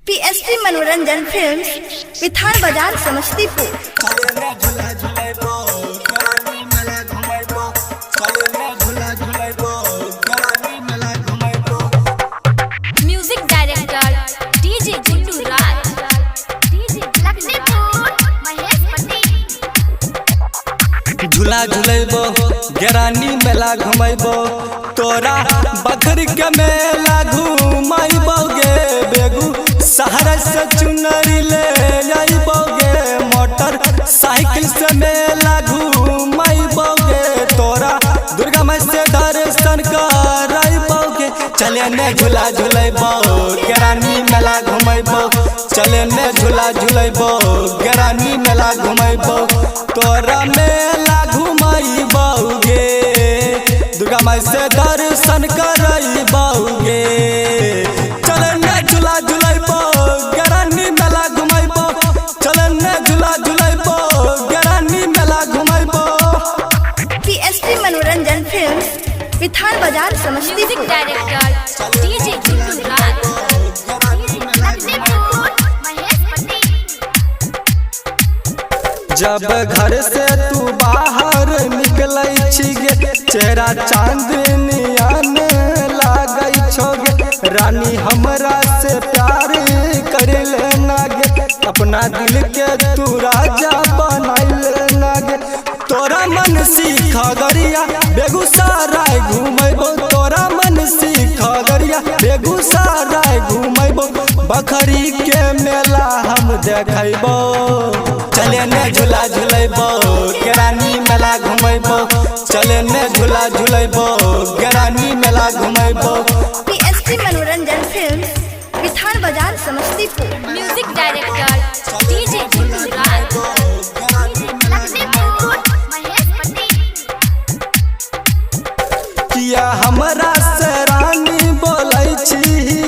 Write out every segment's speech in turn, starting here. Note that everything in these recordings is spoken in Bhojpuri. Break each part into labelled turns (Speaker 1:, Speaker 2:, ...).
Speaker 1: पीएसपी मनोरंजन films, Vithan Bazar, Samastipur.
Speaker 2: Music director DJ Guddu Raj, Lakhanpur Mahesh Patel.
Speaker 3: झूला झूलेबो गेरानी मेला घुमेबो, तोरा बखरी के मेला घुमाइबो गे। बेगू शहर से चुनरी ले आइबो गे, मोटर साइकिल से मेला घुमाइबो गे। तोरा दुर्गा माई से दर्शन कराइबो गे। चले ने झूला झूलेबो गेरानी मेला घुमेबो, चले ने झूला झूलेबो गेरानी मेला घुमेबो। तोरा मेला घुमाइबो गे, दुर्गा माई से दर्शन कराइबो गे। चले ने झूला झूलेबो गेरानी मेला घुमाइबो, चले ने झूला झूलेबो गेरानी मेला घुमाइबो।
Speaker 1: पीएसपी मनोरंजन films, Vithan Bazar, Samastipur.
Speaker 2: Music director DJ Guddu Raj, Lakhanpur Mahesh Patel.
Speaker 3: जब घर से तू बाहर निकलै छी गे, चेहरा चांदनियान लागै छो गे। रानी हमरा से प्यार करे लेना गे, अपना दिल के तू राजा बनाइले ना गे। तोरा मन सीख गरिया बेगूसराय घुमेबो, तोरा मन सीख गरिया बेगूसराय घुमेबो। बखरी के मेला हम देखैबो, चले ने झूला झूलेबो गेरानी मेला घुमेबो, चले ने झूला झूलेबो गेरानी मेला घुमेबो।
Speaker 1: पीएसपी मनोरंजन films, Vithan Bazar, Samastipur.
Speaker 2: Music director DJ Guddu Raj, Lakhanpur Mahesh Patel.
Speaker 3: किया हमरा से रानी बोलै छी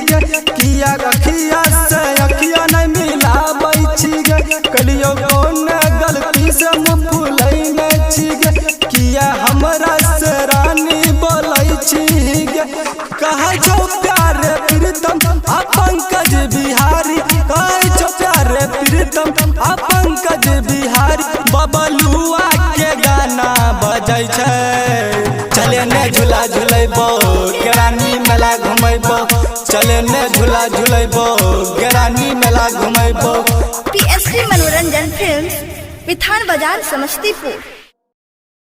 Speaker 3: गे, किया अखिया से अखिया नहीं मिलाबै छी गे। कलियो कौन गलती से मुँह फुलैने छी गे, किया हमरा से रानी बोलै छी गे। कहै छौ प्यार प्रीतम आ पंकज बिहारी, कहै छौ प्यार प्रीतम आ पंकज बिहारी। बबलुआ के गाना बजै छै, चले ने झूला झूलेबो गेरानी मेला घुमेबो, चले ने झूला झूलेबो गेरानी मेला घुमेबो।
Speaker 1: पीएसपी मनोरंजन फिल्म्स, विठान बाजार, समस्तीपुर।